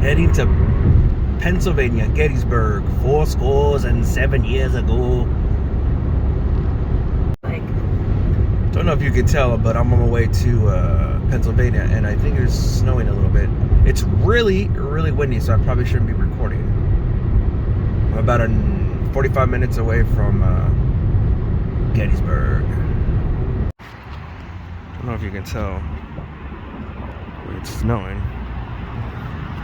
heading to Pennsylvania, Gettysburg, 7 years ago. Don't know if you can tell, but I'm on my way to Pennsylvania, and I think it's snowing a little bit. It's really, really windy, so I probably shouldn't be recording. I'm about 45 minutes away from Gettysburg. Don't know if you can tell. It's snowing.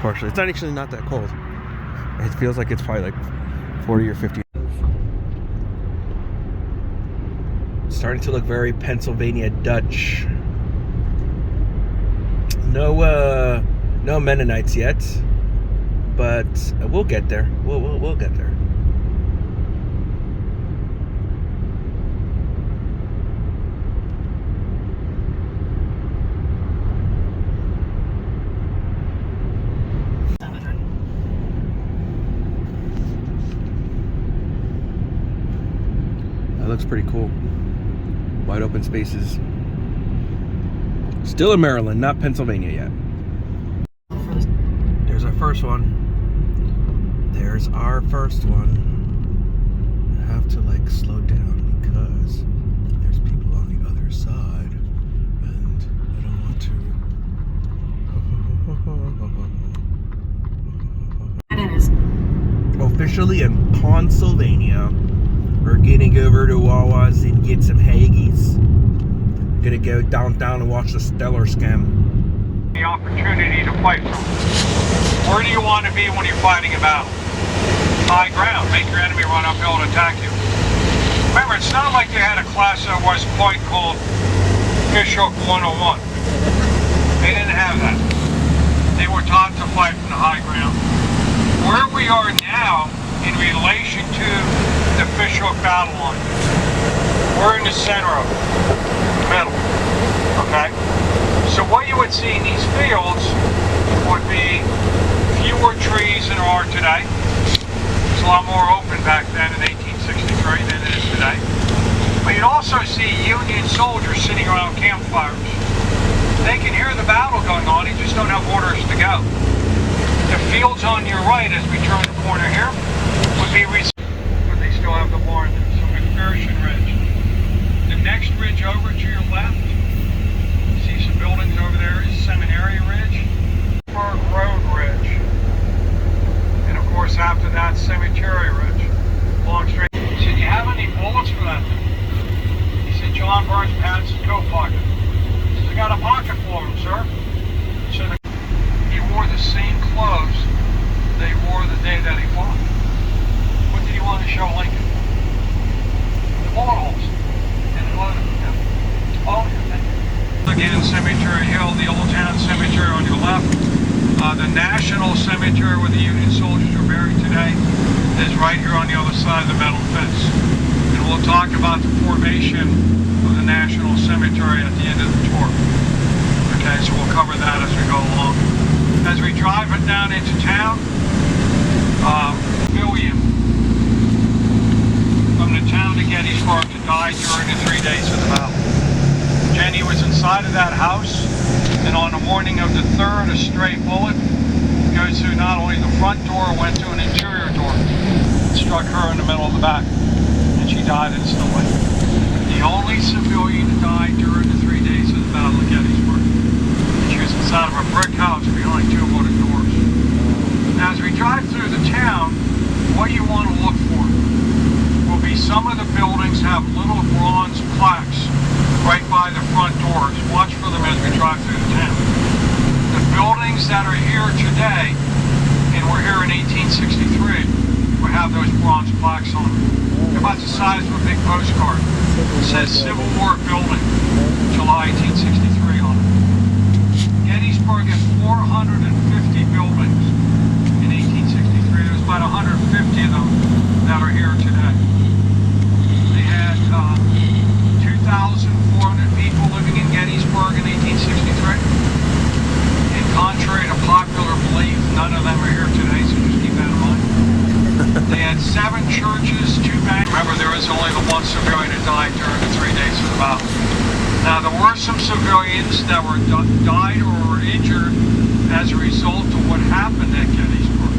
Partially. It's actually not that cold. It feels like it's probably like 40 or 50. Starting to look very Pennsylvania Dutch. No Mennonites yet, but we'll get there. We'll get there. That looks pretty cool. Wide open spaces. Still in Maryland, not Pennsylvania yet. There's our first one. There's our first one. I have to like slow down because there's people on the other side and I don't want to. Officially in Pennsylvania. We're getting over to Wawa's and get some Haggis. Gonna go downtown and watch the Stellar Scam. The opportunity to fight from. Where do you want to be when you're fighting a battle? High ground. Make your enemy run uphill and attack you. Remember, it's not like they had a class at West Point called Fishhook 101. They didn't have that. They were taught to fight from the high ground. Where we are now in relation to the Fishhook battle line. We're in the center of it, middle, okay? So what you would see in these fields would be fewer trees than there are today. It's a lot more open back then in 1863 than it is today. But you'd also see Union soldiers sitting around campfires. They can hear the battle going on, they just don't have orders to go. The fields on your right, as we turn the corner here, would be but they still have the barn there. So McPherson Ridge. The next ridge over to your left, see some buildings over there, is Seminary Ridge, Gettysburg Road Ridge, and of course after that Cemetery Ridge. Long straight. He said, "You have any bullets for that thing?" He said, "John Burns pants and coat pocket." He said, "I got a pocket full of them, sir." So he wore the same clothes they wore the day that he fought. What did he want to show Lincoln? The bullet holes. And the load of them. Oh, again, Cemetery Hill, the Old Town Cemetery on your left. The National Cemetery where the Union soldiers are buried today is right here on the other side of the metal fence. And we'll talk about the formation of the National Cemetery at the end of the tour. Okay, so we'll cover that as we go along. As we drive it down into town, William from the town of Gettysburg to die during the 3 days of the battle. Jenny was inside of that house, and on the morning of the 3rd, a stray bullet goes through not only the front door, went through an interior door, and struck her in the middle of the back, and she died instantly. The only civilian to die during the 3 days of the Battle of Gettysburg. She was inside of a brick house behind 2 wooden doors. Now, as we drive through the town, what you want to look for will be some of the buildings have little bronze plaques right by the front doors. Watch for them as we drive through the town. The buildings that are here today, and we're here in 1863, will have those bronze plaques on them. They're about the size of a big postcard. It says Civil War Building, July 1863 on it. Gettysburg had 450 buildings in 1863. There's about 150 of them that are here today. They had 2,400 people living in Gettysburg in 1863. And contrary to popular belief, none of them are here today, so just keep that in mind. They had 7 churches, 2 banks. Remember, there was only the 1 civilian who died during the 3 days of the battle. Now, there were some civilians that were died or were injured as a result of what happened happened at Gettysburg.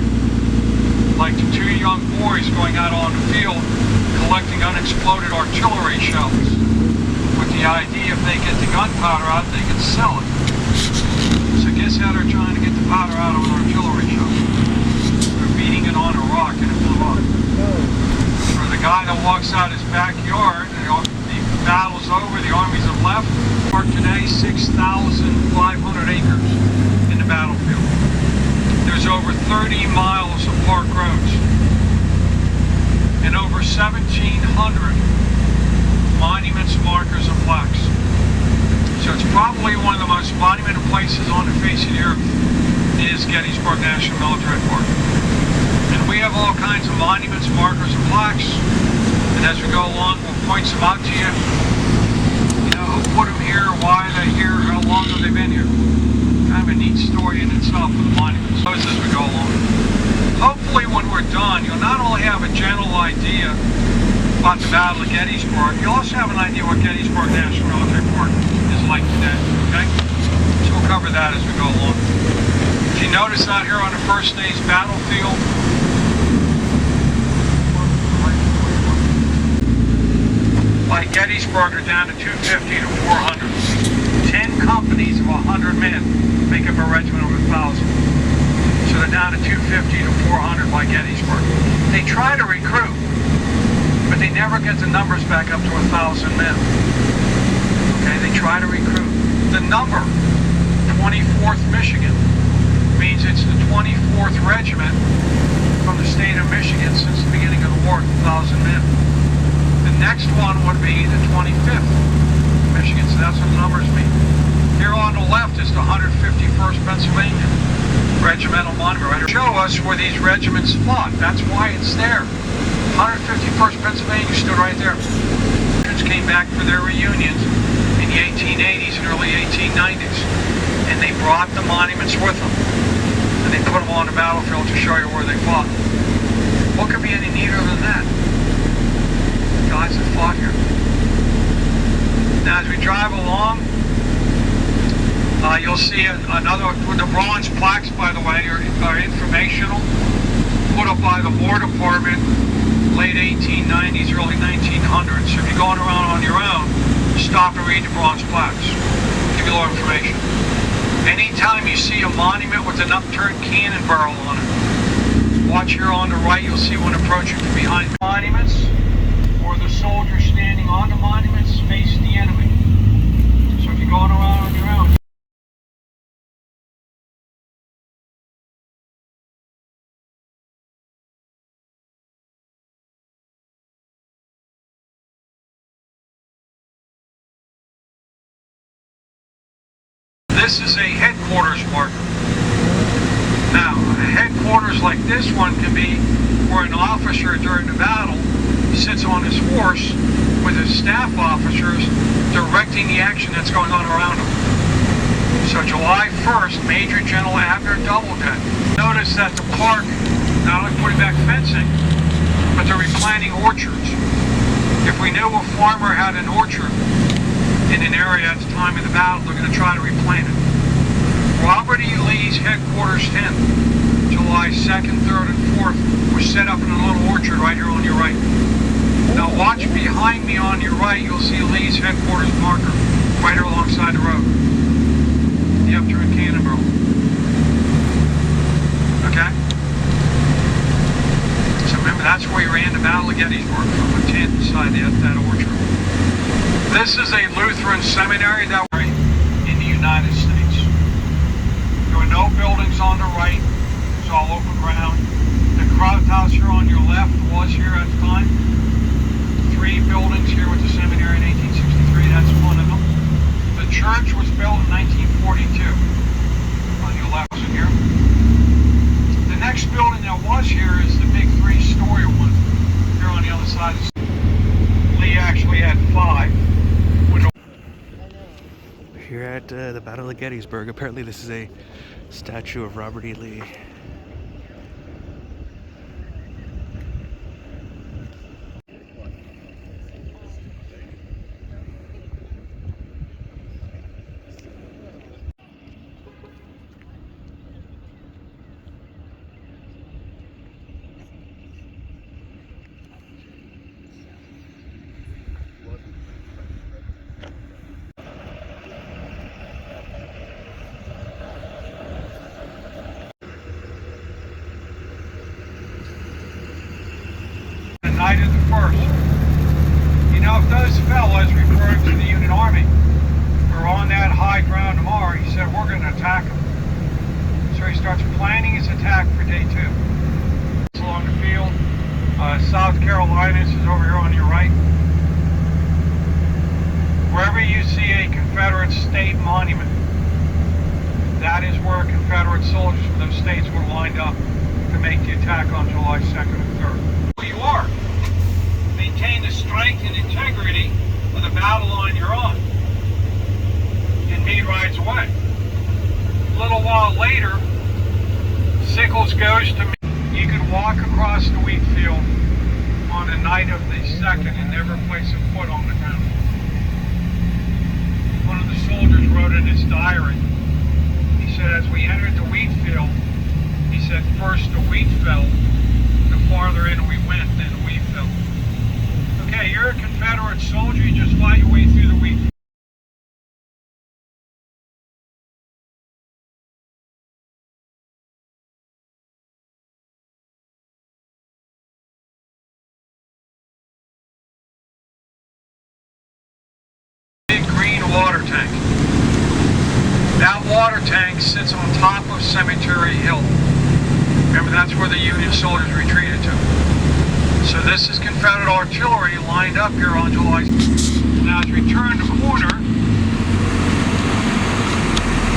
Like the two young boys going out on the field collecting unexploded artillery shells with the idea if they get the gunpowder out, they can sell it. So guess how they're trying to get the powder out of an artillery shell? They're beating it on a rock and it blew up. For the guy that walks out his backyard, the battle's over, the armies have left. Park today, 6,500 acres in the battlefield. There's over 30 miles of park roads and over 1,700 monuments, markers, and plaques. So it's probably one of the most monumental places on the face of the earth is Gettysburg National Military Park. And we have all kinds of monuments, markers, and plaques. And as we go along, we'll point some out to you. You know, who put them here, why they're here, how long have they been here. Kind of a neat story in itself for the monuments. As we go along. Hopefully when we're done, you'll not only have a general idea about the Battle of Gettysburg, you'll also have an idea what Gettysburg National Military Park is like today, okay? So we'll cover that as we go along. If you notice out here on the first day's battlefield, like Gettysburg are down to 250 to 400. 10 companies of 100 men make up a regiment of 1,000. So they're down to 250 to 400 by Gettysburg. They try to recruit, but they never get the numbers back up to 1,000 men. Okay, they try to recruit. The number, 24th Michigan, means it's the 24th regiment from the state of Michigan since the beginning of the war, 1,000 men. The next one would be the 25th Michigan, so that's what the numbers mean. Here on the left is the 151st Pennsylvania Regimental Monument. Right? Show us where these regiments fought. That's why it's there. 151st Pennsylvania stood right there. Came back for their reunions in the 1880s and early 1890s, and they brought the monuments with them, and they put them on the battlefield to show you where they fought. What could be any neater than that? Guys that fought here. Now as we drive along, you'll see another, the bronze plaques, by the way, are informational, put up by the War Department late 1890s, early 1900s. So if you're going around on your own, stop and read the bronze plaques. Give you a little information. Anytime you see a monument with an upturned cannon barrel on it, watch here on the right, you'll see one approaching from behind monuments, or the soldier standing on the monuments face the enemy. So if you're going around on your own, this is a headquarters marker. Now, a headquarters like this one can be where an officer during the battle sits on his horse with his staff officers directing the action that's going on around him. So July 1st, Major General Abner Doubleday. Notice that the park, not only putting back fencing, but they're replanting orchards. If we knew a farmer had an orchard in an area at the time of the battle, they're going to try to replant it. Robert E. Lee's headquarters tent, July 2nd, 3rd, and 4th, was set up in a little orchard right here on your right. Now watch behind me on your right, you'll see Lee's headquarters marker right here alongside the road. The upturned cannon barrel. Okay? So remember, that's where you ran the Battle of Gettysburg, from a tent inside that orchard. This is a Lutheran seminary that was in the United States. There were no buildings on the right. It's all open ground. The crowd house here on your left was here at the time. 3 buildings here with the seminary in 1863. That's one of them. The church was built in 1942. On your left, was in here. The next building that was here is the big 3-story one here on the other side. Lee actually had 5. Here at the Battle of Gettysburg. Apparently this is a statue of Robert E. Lee. night of the 1st. You know, if those fellas, referring to the Union Army, are on that high ground tomorrow, he said, we're going to attack them. So he starts planning his attack for day 2. It's along the field. South Carolina is over here on your right. Wherever you see a Confederate state monument, that is where Confederate soldiers from those states were lined up to make the attack on July 2nd and 3rd. Who you are. Maintain the strength and integrity of the battle line you're on. And Meade rides away. A little while later, Sickles goes to Meade. You could walk across the wheat field on the night of the 2nd and never place a foot on the ground. One of the soldiers wrote in his diary, he said, as we entered the wheat field, he said, first the wheat fell, the farther in we went, then the wheat fell. Okay, you're a Confederate soldier, you just fight your way through the wheat field. Big green water tank. That water tank sits on top of Cemetery Hill. Remember, that's where the Union soldiers retreated to. So this is Confederate artillery lined up here on July. Now as we turn the corner,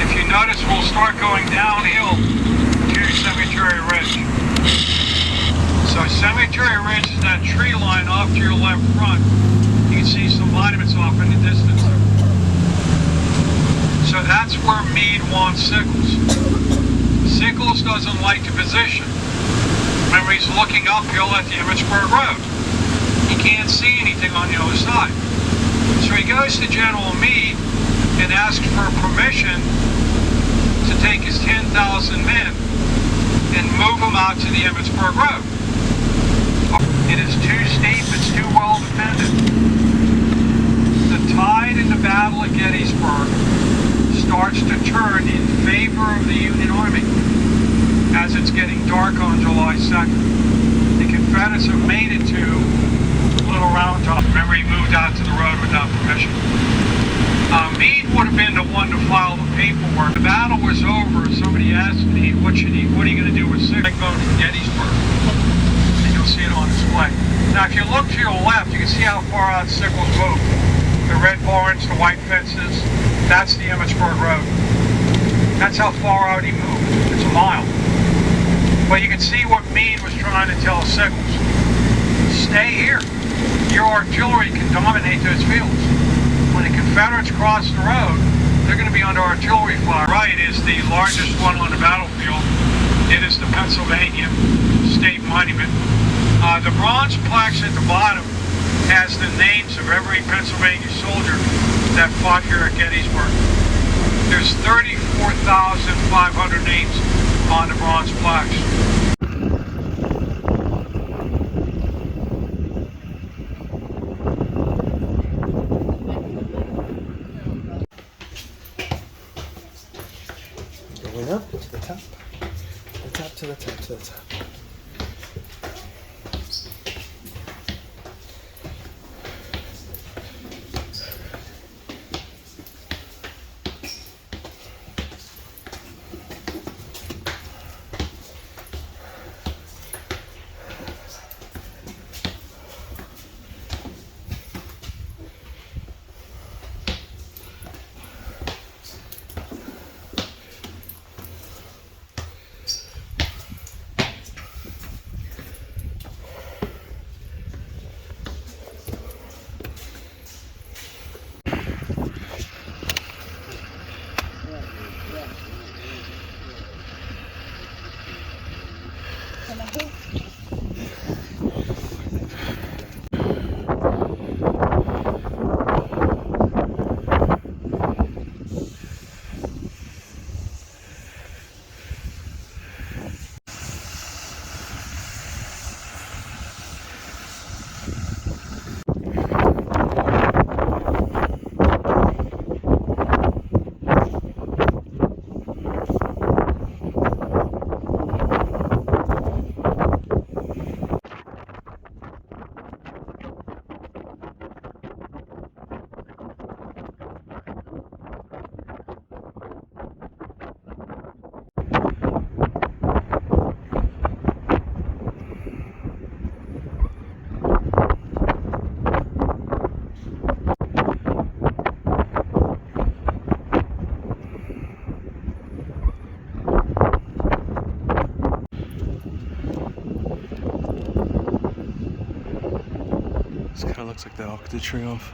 if you notice, we'll start going downhill to Cemetery Ridge. So Cemetery Ridge is that tree line off to your left front. You can see some monuments off in the distance. So that's where Meade wants Sickles. Sickles doesn't like the position. Remember, he's looking uphill at the Emmitsburg Road. He can't see anything on the other side. So he goes to General Meade and asks for permission to take his 10,000 men and move them out to the Emmitsburg Road. It is too steep, it's too well defended. The tide in the Battle of Gettysburg starts to turn in favor of the Union Army as it's getting dark on July 2nd. The Confederates have made it to Little Round Top. Remember, he moved out to the road without permission. Meade would have been the one to file the paperwork. The battle was over. Somebody asked me, what are you going to do with Sickles? Going from Gettysburg. And you'll see it on display. Now, if you look to your left, you can see how far out Sickles moved. The red barns, the white fences, that's the Emmitsburg Road. That's how far out he moved. It's a mile. But you can see what Meade was trying to tell Sickles. Stay here. Your artillery can dominate those fields. When the Confederates cross the road, they're going to be under artillery fire. Right is the largest one on the battlefield. It is the Pennsylvania State Monument. The bronze plaques at the bottom has the names of every Pennsylvania soldier that fought here at Gettysburg. There's 34,500 names on the bronze plaques. Going up to the top, the top to the top to the top. This kind of looks like the Arc de Triomphe.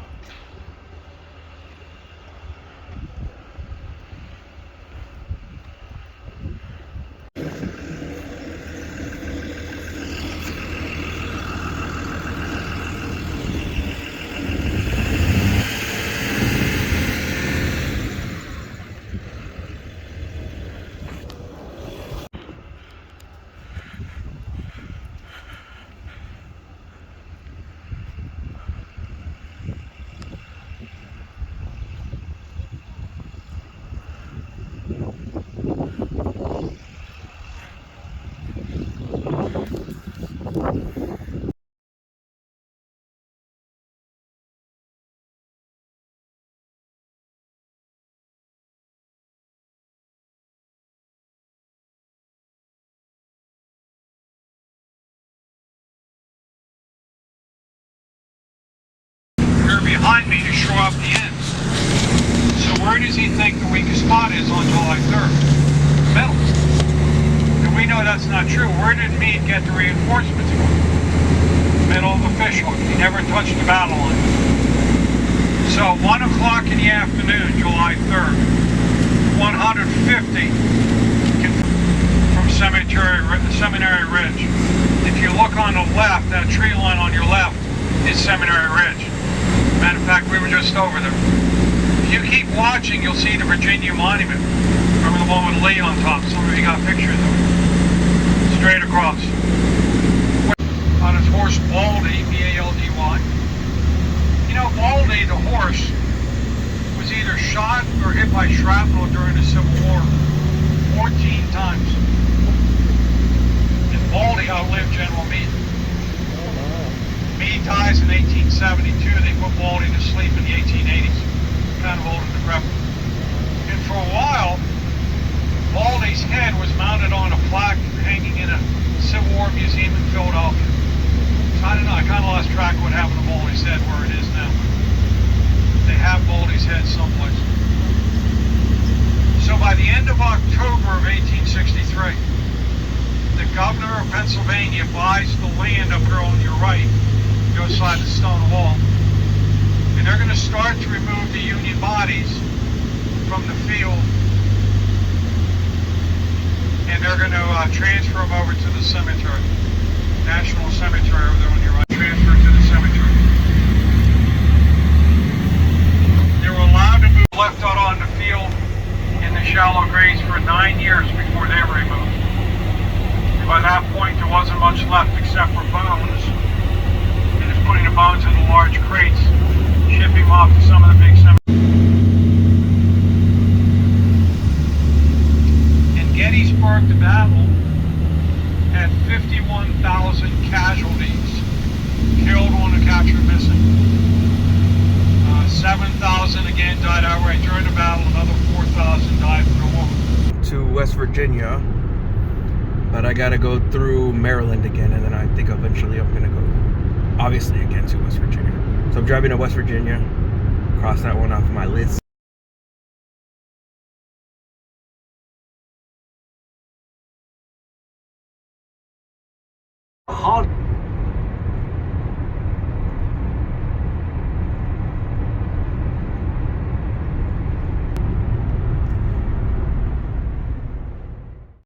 Behind me to shore up the ends. So where does he think the weakest spot is on July 3rd? Middle. And we know that's not true. Where did Meade get the reinforcements from? Middle of the fishhook. He never touched the battle line. So 1 o'clock in the afternoon, July 3rd, 150 from Seminary Ridge. If you look on the left, that tree line on your left is Seminary Ridge. Matter of fact, we were just over there. If you keep watching, you'll see the Virginia Monument. Remember the one with Lee on top? Some of you got pictures of it. Straight across. On his horse, Baldy, B-A-L-D-Y. You know, Baldy, the horse, was either shot or hit by shrapnel during the Civil War 14 times. And Baldy outlived General Meade. Meade dies in 1872. They put Baldy to sleep in the 1880s. Kind of old and decrepit. And for a while, Baldy's head was mounted on a plaque hanging in a Civil War museum in Philadelphia. So I don't know, I kind of lost track of what happened to Baldy's head, where it is now. They have Baldy's head someplace. So by the end of October of 1863, the governor of Pennsylvania buys the land up here on your right, go side the stone wall, and they're going to start to remove the Union bodies from the field, and they're going to transfer them over to the cemetery, National Cemetery over there on your right. Transfer to the cemetery. They were allowed to move left out on the field in the shallow graves for 9 years before they were removed. And by that point, there wasn't much left except for bones. Putting the bones in the large crates, shipping them off to some of the big cemeteries. In Gettysburg, the battle had 51,000 casualties, killed, wounded, captured, missing. 7,000 again died outright during the battle. Another 4,000 died from the war. To West Virginia, but I gotta go through Maryland again, and then I think eventually I'm gonna go, obviously, again to West Virginia. So I'm driving to West Virginia, cross that one off my list. Hard